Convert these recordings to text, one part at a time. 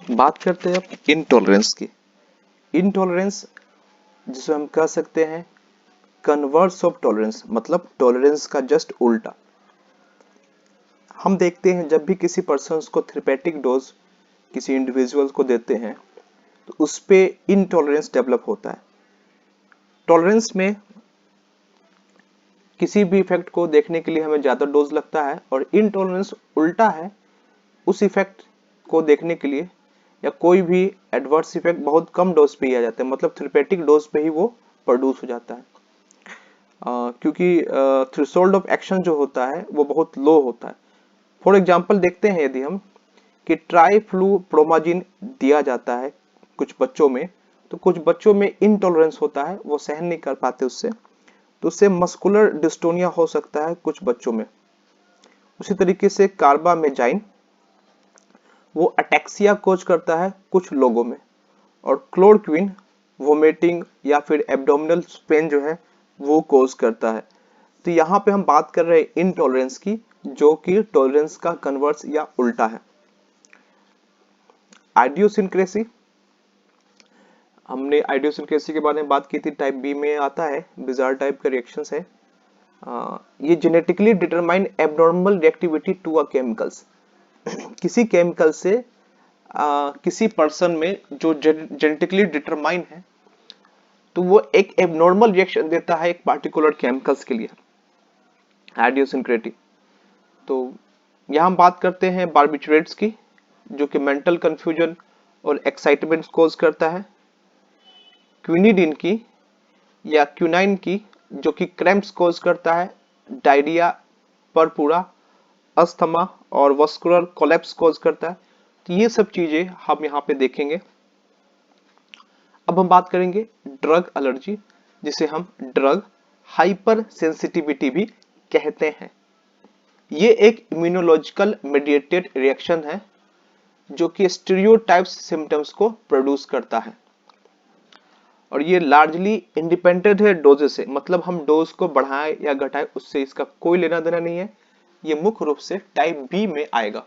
बात करते हैं अब इनटॉलरेंस की। इनटॉलरेंस जिसे हम कह सकते हैं कन्वर्स ऑफ टॉलरेंस, मतलब टॉलरेंस का जस्ट उल्टा। हम देखते हैं जब भी किसी पर्सन को थेरेपेटिक डोज किसी इंडिविजुअल को देते हैं तो उस पे इनटॉलरेंस डेवलप होता है। टॉलरेंस में किसी भी इफेक्ट को देखने के लिए हमें ज्यादा डोज लगता है और इनटॉलरेंस उल्टा है, उस इफेक्ट को देखने के लिए या कोई भी एडवर्स इफेक्ट बहुत कम डोज पे ही आ जाता है, मतलब थेरेपेटिक डोज पे ही वो प्रोड्यूस हो जाता है। क्योंकि थ्रेशोल्ड ऑफ एक्शन जो होता है वो बहुत लो होता है। फॉर एग्जांपल देखते हैं यदि हम कि ट्राइफ्लूप्रोमाजिन दिया जाता है कुछ बच्चों में, तो कुछ बच्चों में इनटॉलरेंस होता है, वो सहन नहीं कर पाते उससे, तो उससे मस्कुलर डिस्टोनिया हो सकता है कुछ बच्चों में। उसी तरीके से कार्बामेजाइन वो अटैक्सिया कोज करता है कुछ लोगों में, और क्लोरोक्विन वोमिटिंग या फिर एब्डोमिनल पेन जो है वो कोज करता है। तो यहाँ पे हम बात कर रहे हैं इनटॉलरेंस की, जो कि टॉलरेंस का कन्वर्स या उल्टा है। आइडियोसिनक्रेसी, हमने आइडियोसिनक्रेसी के बारे में बात की थी, टाइप बी में आता है, बिजार टाइप का रिएक्शंस है। ये genetically determine abnormal reactivity to a chemicals. किसी केमिकल से किसी पर्सन में जो जेनेटिकली डिटरमाइन है तो वो एक एबनॉर्मल रिएक्शन देता है एक पार्टिकुलर केमिकल्स के लिए, आइडियोसिनक्रेटी। तो यहाँ हम बात करते हैं बार्बिट्रेट्स की, जो कि मेंटल कंफ्यूजन और एक्साइटमेंट कोज करता है। क्विनिडीन की या क्यूनाइन की, जो कि क्रैम्प्स कोज करता है, डायरिया, परपूरा, अस्थमा और वस्कुलर कोलैप्स कोज करता है। तो ये सब चीजें हम यहाँ पे देखेंगे। अब हम बात करेंगे ड्रग एलर्जी, जिसे हम ड्रग हाइपर सेंसिटिविटी भी कहते हैं। ये एक इम्यूनोलॉजिकल मेडिएटेड रिएक्शन है जो कि स्टीरियोटाइप्स सिम्टम्स को प्रोड्यूस करता है, और ये लार्जली इंडिपेंडेंट है डोजेस से, मतलब हम डोज को बढ़ाएं या घटाएं उससे इसका कोई लेना देना नहीं है। ये मुख्य रूप से टाइप बी में आएगा,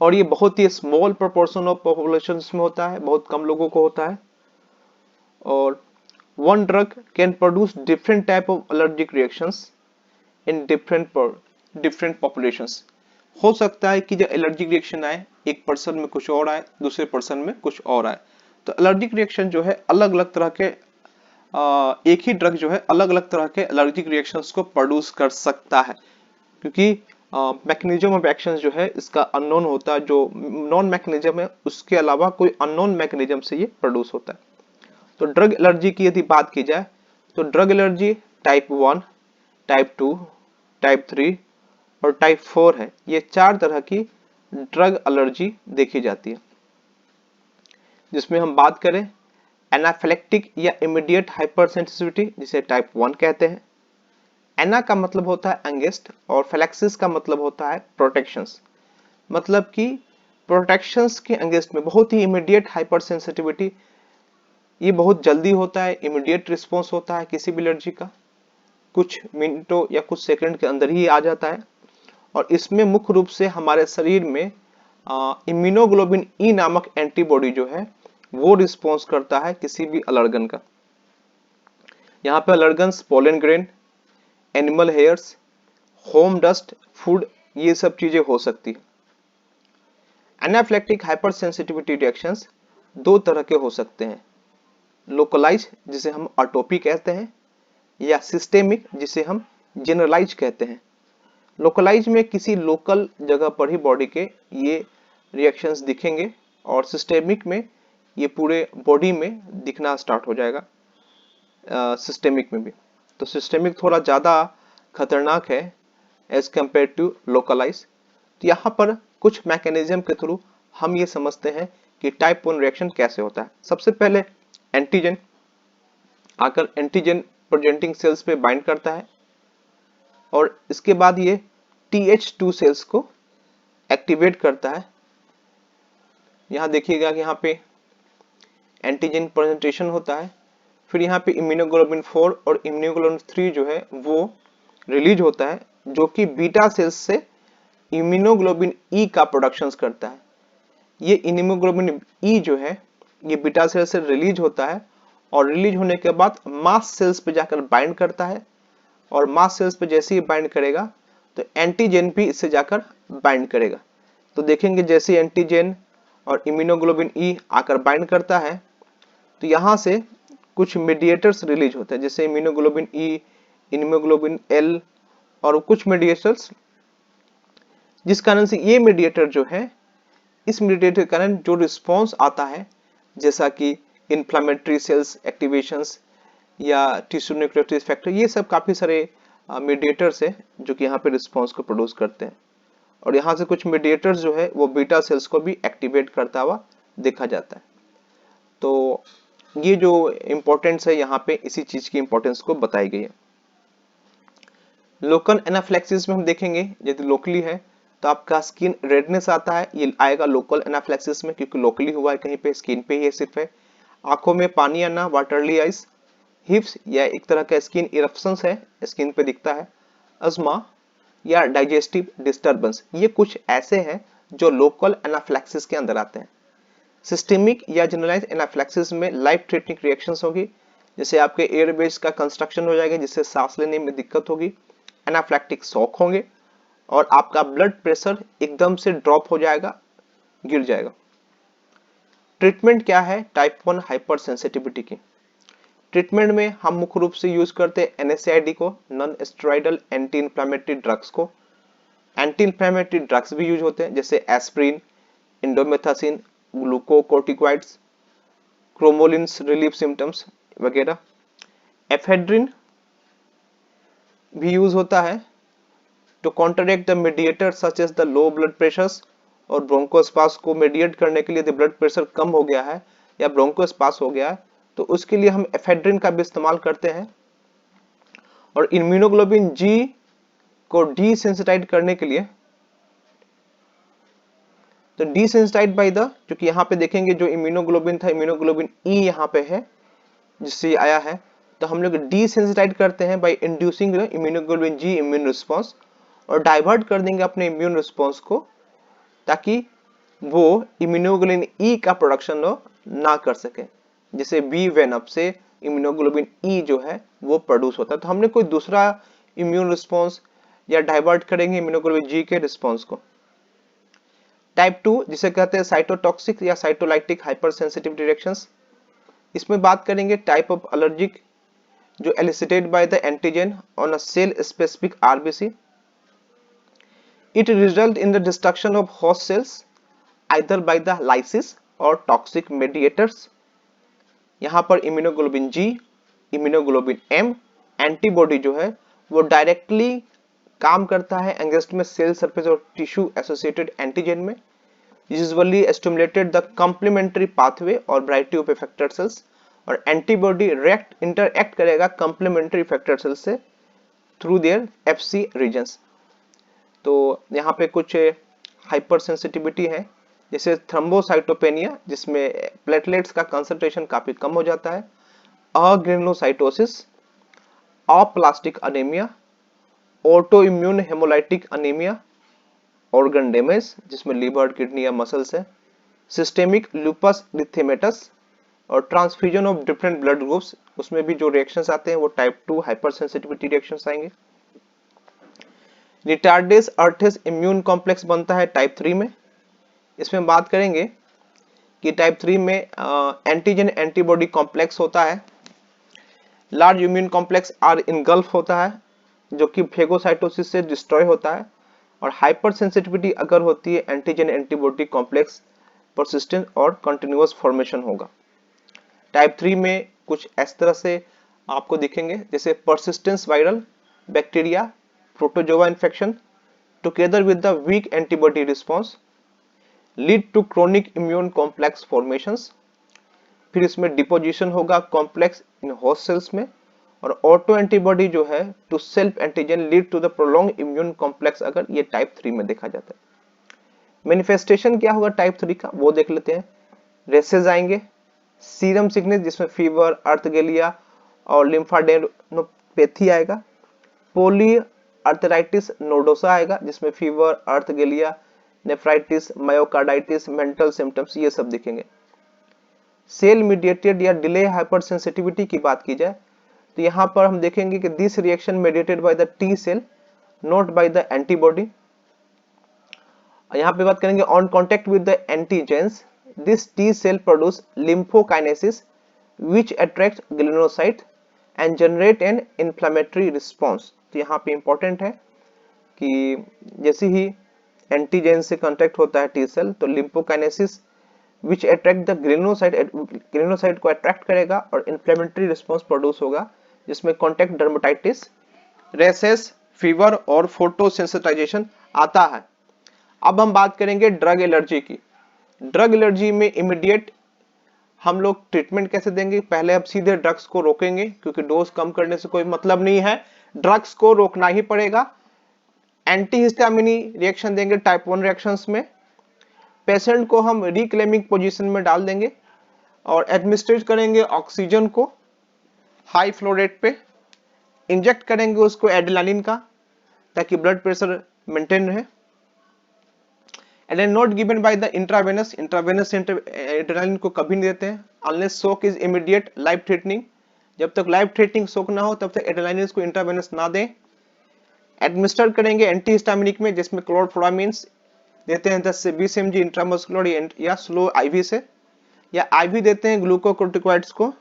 और ये बहुत ही स्मॉल प्रोपोर्शन ऑफ पॉपुलेशन में होता है, बहुत कम लोगों को होता है। और one drug can produce different type of allergic reactions in different populations. हो सकता है कि जो एलर्जिक रिएक्शन आए एक पर्सन में कुछ और आए, दूसरे पर्सन में कुछ और आए। तो एलर्जिक रिएक्शन जो है अलग अलग तरह के एक ही ड्रग जो है अलग अलग तरह के एलर्जिक रिएक्शंस को प्रोड्यूस कर सकता है, क्योंकि मैकेनिज्म ऑफ एक्शन जो है इसका अननोन होता है। जो नॉन मैकेनिज्म है उसके अलावा कोई अननोन मैकेनिज्म से ये प्रोड्यूस होता है। तो ड्रग एलर्जी की यदि बात की जाए तो drug allergy type 1, type 2, type 3 और टाइप 4 है। ये 4 तरह की ड्रग एलर्जी देखी जाती है, जिसमें हम बात करें एनाफिलेक्टिक या इमीडिएट हाइपरसेंसिटिविटी, जिसे टाइप 1 कहते हैं। एना का मतलब होता है अंगेस्ट और फ्लेक्सिस का मतलब होता है प्रोटेक्शंस, मतलब कि प्रोटेक्शंस के अंगेस्ट में बहुत ही इमीडिएट हाइपरसेंसिटिविटी, ये बहुत जल्दी होता है, इमीडिएट रिस्पॉन्स होता है किसी भी एलर्जी का, कुछ मिनटों या कुछ सेकंड के अंदर ही आ जाता है। और इसमें मुख्य रूप से हमारे शरीर में इम्यूनोग्लोबिन ई नामक एंटीबॉडी जो है वो रिस्पॉन्स करता है किसी भी अलर्गन का। यहाँ पे allergens pollen grain, animal hairs, home dust, food, ये सब चीजें हो सकती है। एनाफिलेक्टिक हाइपरसेंसिटिविटी रिएक्शंस दो तरह के हो सकते हैं, लोकलाइज जिसे हम अटोपी कहते हैं, या सिस्टेमिक जिसे हम जनरलाइज कहते हैं। लोकलाइज में किसी लोकल जगह पर ही बॉडी के ये रिएक्शंस दिखेंगे, और सिस्टेमिक में ये पूरे बॉडी में दिखना स्टार्ट हो जाएगा, सिस्टेमिक में भी। तो सिस्टेमिक थोड़ा ज़्यादा खतरनाक है एज कम्पेयर टू लोकलाइज। तो यहाँ पर कुछ मैकेनिज्म के थ्रू हम ये समझते हैं कि टाइप 1 रिएक्शन कैसे होता है। सबसे पहले एंटीजन आकर एंटीजन प्रेजेंटिंग सेल्स पे बाइंड करता है, और इसके बाद ये TH2 सेल्स को एक्टिवेट करता है। यहाँ देखिएगा कि यहाँ पे एंटीजन प्रेजेंटेशन होता है, फिर यहाँ पे इम्यूनोग्लोबिन 4 और इम्यूनोग्लोबिन 3 जो है वो रिलीज होता है, जो कि बीटा सेल्स से इम्यूनोग्लोबिन ई का प्रोडक्शन करता है। ये हीमोग्लोबिन ई जो है ये बीटा सेल से रिलीज होता है और रिलीज होने के बाद मास्ट सेल्स पे जाकर बाइंड करता है और मास्ट सेल्स पे जैसे ही बाइंड करेगा तो एंटीजन भी इससे जाकर बाइंड करेगा। तो देखेंगे जैसे एंटीजन और इम्यूनोग्लोबिन ई आकर बाइंड करता है तो यहाँ से कुछ मीडिएटर्स रिलीज होते हैं, जैसे इम्यूनोग्लोबिन ई, इम्यूनोग्लोबिन एल और कुछ मीडिएटर्स, जिस कारण से ये मीडिएटर जो है, इस मीडिएटर के कारण जो रिस्पॉन्स आता है जैसा कि इन्फ्लामेटरी सेल्स एक्टिवेशंस या टिश्यू नेक्रोसिस फैक्टर, ये सब काफी सारे मीडिएटर्स है जो कि यहाँ पे रिस्पॉन्स को प्रोड्यूस करते हैं। और यहाँ से कुछ मीडिएटर्स जो है वो बीटा सेल्स को भी एक्टिवेट करता हुआ देखा जाता है। तो ये जो इंपॉर्टेंस है यहाँ पे इसी चीज की इंपॉर्टेंस को बताई गई है। लोकल एनाफ्लेक्सिस में हम देखेंगे यदि लोकली है तो आपका स्किन रेडनेस आता है, ये आएगा लोकल एनाफ्लेक्सिस में क्योंकि लोकली हुआ है, कहीं पे स्किन पे ही सिर्फ है। आंखों में पानी आना, वाटरली आइज, हिप्स या एक तरह का स्किन इरप्शंस है, स्किन पे दिखता है, अस्थमा या डाइजेस्टिव डिस्टर्बेंस, ये कुछ ऐसे हैं जो लोकल एनाफ्लेक्सिस के अंदर आते हैं। सिस्टेमिक या जनरलाइज एनाफ्लेक्सिस में लाइफ थ्रेटनिंग रिएक्शंस होगी, जैसे आपके एयरवेज का कंस्ट्रक्शन हो जाएगा जिससे सांस लेने में दिक्कत होगी, एनाफ्लेक्टिक शॉक होंगे और आपका ब्लड प्रेशर एकदम से ड्रॉप हो जाएगा, गिर जाएगा। ट्रीटमेंट क्या है टाइप 1 हाइपर सेंसिटिविटी की? ट्रीटमेंट में हम मुख्य रूप से यूज करते हैं NSAID को, non steroidal anti inflammatory drugs को। एंटी इंफ्लेमेटरी ड्रग्स भी यूज होते हैं जैसे aspirin, indomethacin, glucocorticoids, cromolyns relief symptoms वगैरह। एफेड्रिन भी यूज होता है to contract the mediator such as the low blood pressures, और ब्रोंकोस्पास को मीडिएट करने के लिए यदि ब्लड प्रेशर कम हो गया है या ब्रोंकोस्पास हो गया है तो उसके लिए हम एफेड्रिन का भी इस्तेमाल करते हैं। और इम्यूनोग्लोबिन जी को डीसेंसिटाइज करने के लिए, तो डीसेंसिटाइज बाय द, क्योंकि यहाँ पे देखेंगे जो इम्यूनोग्लोबिन था, इम्यूनोग्लोबिन ई यहाँ पे है जिससे आया है, तो हम लोग डीसेंसिटाइज करते हैं by inducing the immunoglobulin G immune response, और डाइवर्ट कर देंगे अपने इम्यून रिस्पॉन्स को ताकि वो इम्यूनोग्लोबिन ई का प्रोडक्शन ना कर सके, जिसे बी वेनअप से इम्यूनोग्लोबिन ई जो है वो प्रोड्यूस होता है। तो हमने कोई दूसरा इम्यून रिस्पॉन्स या डाइवर्ट करेंगे इम्यूनोग्लोबिन जी के रिस्पॉन्स को। टाइप 2 जिसे कहते हैं साइटोटॉक्सिक या साइटोलाइटिक हाइपर सेंसिटिव रिएक्शंस, इसमें बात करेंगे टाइप ऑफ एलर्जिक जो elicited by the antigen on a cell specific RBC. It result in the destruction of host cells either by the lysis और टॉक्सिक मेडिएटर्स। यहाँ पर immunoglobulin G, immunoglobulin M antibody जो है वो directly काम करता है अगेंस्ट में सेल सरफेस और टिश्यू एसोसिएटेड एंटीजन में, usually stimulated the complementary pathway और वैरायटी ऑफ इफेक्टर सेल्स, और एंटीबॉडी इंटरएक्ट करेगा कॉम्प्लीमेंट्री इफेक्टर सेल से थ्रू देयर एफसी रीजन्स। तो यहाँ पे कुछ हाइपर सेंसिटिविटी है जैसे थ्रोम्बोसाइटोपेनिया जिसमें प्लेटलेट्स का कंसंट्रेशन काफी कम हो जाता है, agranulocytosis, aplastic anaemia, autoimmune haemolytic anaemia, organ damage जिसमें लीवर, किडनी या मसल्स है, सिस्टेमिक लूपस इरिथेमेटस, और transfusion of different blood groups, उसमें भी जो रिएक्शंस आते हैं वो टाइप 2 हाइपर सेंसिटिविटी रिएक्शंस आएंगे। रिटार्डेस अर्थेस इम्यून कॉम्प्लेक्स बनता है टाइप 3 में। इसमें बात करेंगे कि टाइप 3 में एंटीजन एंटीबॉडी कॉम्प्लेक्स होता है, large immune complex are engulf होता है जो कि फेगोसाइटोसिस से डिस्ट्रॉय होता है, और हाइपर सेंसिटिविटी अगर होती है एंटीजन एंटीबॉडी कॉम्प्लेक्स परसिस्टेंट और कंटिन्यूअस फॉर्मेशन होगा। टाइप 3 में कुछ इस तरह से आपको दिखेंगे जैसे persistence viral bacteria, protozoa infection together with the weak antibody response lead to chronic immune complex formations. फिर इसमें डिपोजिशन होगा कॉम्प्लेक्स इन होस्ट सेल्स में, और ऑटो एंटीबॉडी जो है to self antigen lead to the prolong immune complex अगर ये type 3 में देखा जाता है। मैनिफेस्टेशन क्या होगा टाइप 3 का वो देख लेते हैं। रेसेस आएंगे, सीरम सिकनेस जिसमें फीवर, अर्थगेलिया और लिम्फाडेनोपैथी आएगा, पोली अर्थराइटिस नोडोसा आएगा जिसमें fever, arthralgia nephritis, myocarditis, mental symptoms, ये सब दिखेंगे। सेल मीडिएटेड या डिले हाइपरसेंसिटिविटी की बात की जाए तो यहाँ पर हम देखेंगे कि this reaction mediated by the T cell not by the antibody. यहाँ पे बात करेंगे on contact with the antigens this T cell produce lymphokines which attracts granulocyte and generate an inflammatory response। तो यहाँ पे इंपॉर्टेंट है कि जैसे ही एंटीजन से कांटेक्ट होता है टी सेल तो लिम्फोकाइनेसिस which attract the ग्लिनोसाइट को अट्रैक्ट करेगा और इन्फ्लेमेटरी रिस्पॉन्स प्रोड्यूस होगा जिसमें कॉन्टेक्ट डर्मेटाइटिस, रेसेस, फीवर और फोटोसेंसिटाइजेशन आता है। अब हम बात करेंगे ड्रग एलर्जी की। ड्रग एलर्जी में इमीडिएट हम लोग ट्रीटमेंट कैसे देंगे? पहले अब सीधे ड्रग्स को रोकेंगे क्योंकि डोज कम करने से कोई मतलब नहीं है, ड्रग्स को रोकना ही पड़ेगा। एंटीहिस्टामिनी रिएक्शन देंगे टाइप 1 रिएक्शंस में। पेशेंट को हम रिक्लेमिंग पोजीशन में डाल देंगे और एडमिनिस्ट्रेट करेंगे ऑक्सीजन को हाई फ्लो रेट पे। इंजेक्ट करेंगे उसको एड्रेनालिन का ताकि ब्लड प्रेशर मेंटेन रहे। And then not given by the intravenous adrenaline को कभी नहीं देते हैं unless shock is immediate life threatening। जब तक लाइफ थ्रेटनिंग शोक ना हो तब तक एड्रेनालिन को इंट्रावेनस ना दें। एडमिनिस्टर करेंगे एंटीहिस्टामिनिक में जिसमें क्लोरफोरामिन्स देते हैं 10 से 20 mg इंट्रामस्कुलर या स्लो आईवी से, या आईवी देते हैं ग्लूकोकोर्टिकॉइड्स को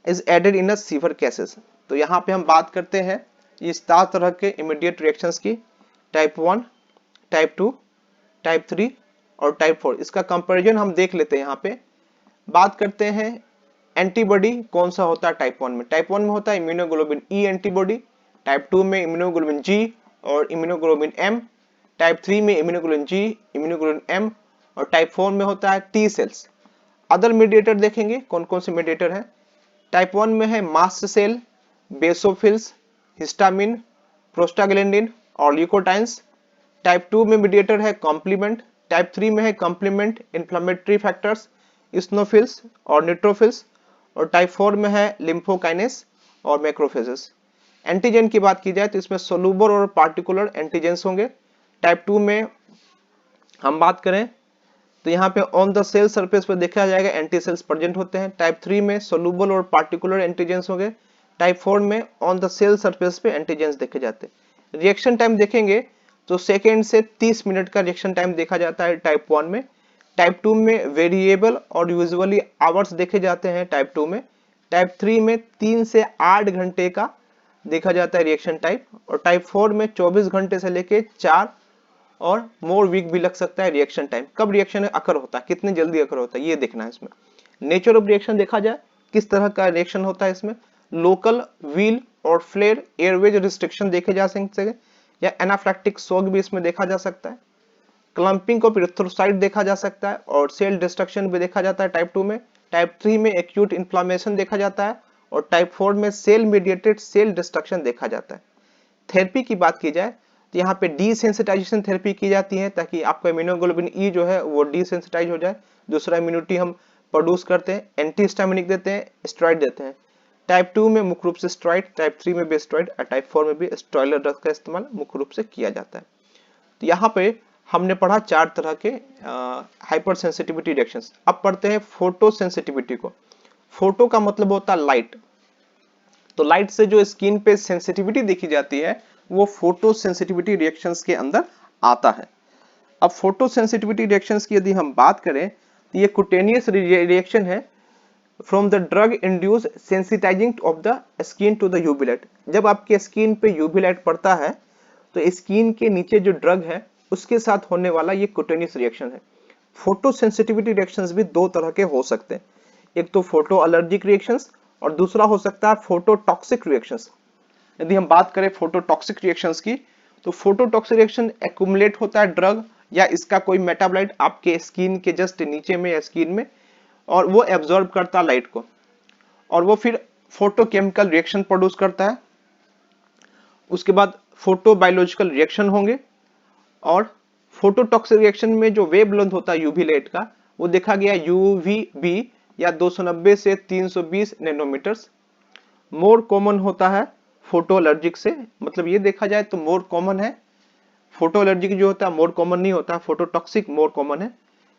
is added in severe cases. तो यहाँ पे हम बात करते हैं इस 7 तरह के इमीडिएट रिएक्शंस की, टाइप 1, टाइप 2, टाइप 3 और टाइप 4। इसका कंपैरिजन हम देख लेते हैं। यहाँ पे बात करते हैं एंटीबॉडी कौन सा होता है टाइप 1 में। टाइप 1 में होता है इम्यूनोग्लोबिन ई एंटीबॉडी, टाइप 2 में इम्यूनोग्लोबिन जी और इम्यूनोग्लोबिन एम, टाइप 3 में इम्यूनोग्लोबिन जी, इम्यूनोग्लोबिन एम और टाइप 4 में होता है टी सेल्स। अदर मीडिएटर देखेंगे कौन कौन से मीडिएटर है। टाइप 1 में है mast cell, basophils, histamine, prostaglandin और ल्यूकोटाइन्स। टाइप 2 में मीडिएटर है कॉम्प्लीमेंट, टाइप 3 में है कॉम्प्लीमेंट इन्फ्लेमेटरी फैक्टर्स, इस्नोफिल्स और न्यूट्रोफिल्स और टाइप 4 में है लिम्फोकाइनेस और मैक्रोफेजेस। एंटीजन की बात की जाए तो इसमें सोलूबल और पार्टिकुलर एंटीजेंस होंगे। टाइप 2 में हम बात करें तो यहाँ पे ऑन द सेल सरफेस पे देखा जाएगा एंटी सेल्स प्रेजेंट होते हैं। टाइप 3 में सोलूबल और पार्टिकुलर एंटीजेंस होंगे। टाइप 4 में ऑन द सेल सरफेस पे एंटीजेंस देखे जाते हैं। रिएक्शन टाइम देखेंगे तो सेकेंड से 30 मिनट का रिएक्शन टाइम देखा जाता है टाइप 1 में। टाइप 2 में वेरिएबल और यूजुअली आवर्स देखे जाते हैं टाइप 2 में। टाइप 3 में 3 से 8 घंटे का देखा जाता है रिएक्शन टाइप और टाइप 4 में 24 घंटे से लेके 4 और मोर वीक भी लग सकता है रिएक्शन टाइम। कब रिएक्शन अकर होता है, कितने जल्दी अकर होता है, ये देखना है इसमें। नेचर ऑफ रिएक्शन देखा जाए किस तरह का रिएक्शन होता है इसमें। लोकल व्हील और फ्लेयर एयरवेज रिस्ट्रिक्शन देखे जा सकते हैं या एनाफ्लैक्टिक शॉक भी इसमें देखा जा सकता है। क्लम्पिंग ऑफ इरिथ्रोसाइट देखा जा सकता है और सेल डिस्ट्रक्शन भी देखा जाता है टाइप 2 में। टाइप 3 में एक्यूट इन्फ्लामेशन देखा जाता है और टाइप 4 में सेल मीडिएटेड सेल डिस्ट्रक्शन देखा जाता है। थेरेपी की बात की जाए तो यहाँ पे डीसेंसिटाइजेशन थेरेपी की जाती है ताकि आपका इम्यूनोग्लोबिन ई जो है वो डीसेंसिटाइज हो जाए। दूसरा इम्यूनिटी हम प्रोड्यूस करते हैं, एंटीहिस्टामिनिक देते हैं, स्टेरॉइड देते हैं। टाइप 2 में मुख्य रूप से स्टेरॉइड, टाइप 3 में भी स्टेरॉइड और टाइप 4 में भी स्टेरॉइड ड्रग का इस्तेमाल मुख्य रूप से किया जाता है। तो यहाँ पे हमने पढ़ा 4 तरह के हाइपर सेंसिटिविटी रिएक्शंस। अब पढ़ते हैं फोटो सेंसिटिविटी को। फोटो का मतलब होता है लाइट। तो लाइट से जो स्किन पे सेंसिटिविटी देखी जाती है वो फोटो सेंसिटिविटी रिएक्शंस के अंदर आता है। अब फोटो सेंसिटिविटी रिएक्शंस की यदि हम बात करें तो ये कुटेनियस रिएक्शन है from the drug induce sensitising of the skin to the UV light. जब आपके स्किन पे यूवी लाइट पड़ता है तो स्किन के नीचे जो ड्रग है उसके साथ होने वाला ये कुटेनियस रिएक्शन है। फोटो सेंसिटिविटी रिएक्शंस भी 2 तरह के हो सकते हैं, एक तो फोटो एलर्जिक रिएक्शंस और दूसरा हो सकता है फोटोटॉक्सिक रिएक्शंस। यदि हम बात करें फोटोटॉक्सिक रिएक्शंस की तो फोटोटॉक्सिक रिएक्शन एक्युमुलेट होता है ड्रग या इसका कोई मेटाबोलाइट आपके स्किन के जस्ट नीचे में या स्किन में और वो एब्जॉर्ब करता है लाइट को और वो फिर फोटोकेमिकल रिएक्शन प्रोड्यूस करता है। उसके बाद फोटोबायोलॉजिकल रिएक्शन होंगे और फोटोटॉक्सिक रिएक्शन में जो वेव लेंथ होता है यूवी लाइट का वो देखा गया यूवीबी या 290 से 320 नैनोमीटर्स। मोर कॉमन होता है फोटो एलर्जिक से, मतलब ये देखा जाए तो मोर कॉमन है फोटो एलर्जी जो होता है मोर कॉमन नहीं होता, फोटोटॉक्सिक मोर कॉमन है।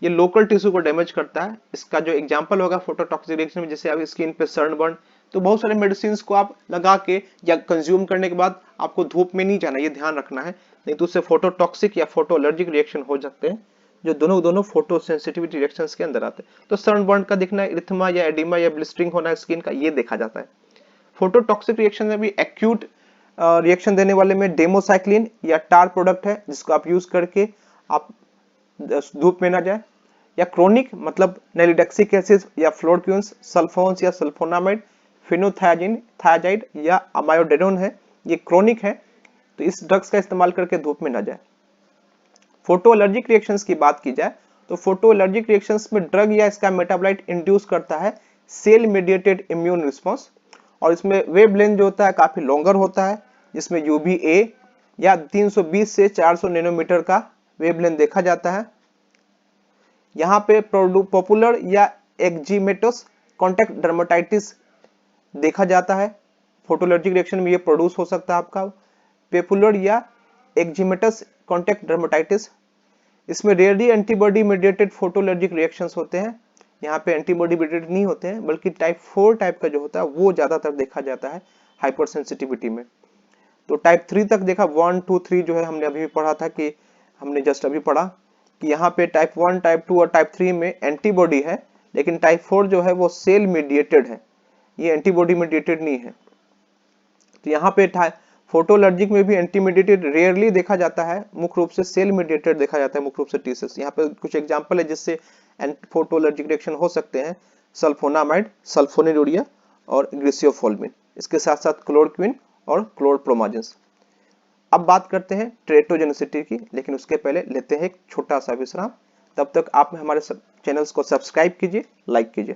ये लोकल टिश्यू को डैमेज करता है। इसका जो एग्जांपल होगा फोटोटॉक्सिक रिएक्शन में, जैसे आप स्किन पे सनबर्न, तो बहुत सारे मेडिसिन को आप लगा के या कंज्यूम करने के बाद आपको धूप में नहीं जाना, ये ध्यान रखना है, नहीं तो उससे फोटोटॉक्सिक या फोटो एलर्जिक रिएक्शन हो सकते हैं, जो दोनों फोटो सेंसिटिविटी रिएक्शंस के अंदर आते हैं। तो सनबर्न का दिखना, इरिथमा या एडिमा या ब्लिस्टरिंग होना स्किन का, ये देखा जाता है। फोटोटॉक्सिक रिएक्शन में भी एक्यूट रिएक्शन देने वाले में डेमोसाइक्लिन या टार प्रोडक्ट है, जिसको आप यूज करके आप धूप में ना जाए, या क्रोनिक मतलब नेलिडक्सिक एसिड या फ्लोरक्यून्स, सल्फोन्स या सल्फोनामाइड, फिनोथायाजिन, थायाजाइड या अमायोडेनोन है, ये क्रोनिक है, तो इस ड्रग्स का इस्तेमाल करके धूप में ना जाए। फोटो एलर्जिक रिएक्शंस की बात की जाए तो फोटो एलर्जिक रिएक्शंस में ड्रग या इसका मेटाबोलाइट इंड्यूस करता है सेल मीडिएटेड इम्यून रिस्पांस, और इसमें वेवलेंथ जो होता है काफी लॉन्गर होता है, जिसमें UVA या 320 से 400 नैनोमीटर का वेवलेंथ देखा जाता है। यहाँ पे पॉपुलर या एक्जिमेटस कॉन्टैक्ट डर्मेटाइटिस देखा जाता है। फोटोलर्जिक रिएक्शन में ये प्रोड्यूस हो सकता है आपका पेपुलर या एक्जिमेटस कॉन्टैक्ट डर्मेटाइटिस। इसमें रेयरली एंटीबॉडी मीडिएटेड फोटोलर्जिक रिएक्शंस होते हैं। यहाँ पे एंटीबॉडी मीडिएटेड नहीं होते हैं, बल्कि टाइप 4 टाइप का जो होता है वो ज्यादातर देखा जाता है हाइपर सेंसिटिविटी में। तो टाइप 3 तक देखा, 1 2 3 जो है हमने अभी भी पढ़ा था, कि हमने जस्ट अभी पढ़ा कि यहाँ पे टाइप 1 टाइप 2 और टाइप 3 में एंटीबॉडी है, लेकिन टाइप 4 जो है वो सेल मीडिएटेड है, ये एंटीबॉडी मीडिएटेड नहीं है। तो यहाँ पे फोटोलर्जिक में भी एंटी मीडिएटेड रेयरली देखा जाता है, मुख्य रूप से सेल मीडिएटेड देखा जाता है, मुख्य रूप से टी सेल्स। यहाँ पे कुछ एग्जांपल है जिससे फोटोलर्जिक रिएक्शन हो सकते हैं, सल्फोनामाइड, सल्फोनिलुरिया और ग्लिसियोफोल्मिन, इसके साथ साथ क्लोरोक्विन और क्लोरप्रोमाजिन्स। अब बात करते हैं टेरेटोजेनिसिटी की, लेकिन उसके पहले लेते हैं एक छोटा सा विश्राम। तब तक आप हमारे चैनल्स को सब्सक्राइब कीजिए, लाइक कीजिए।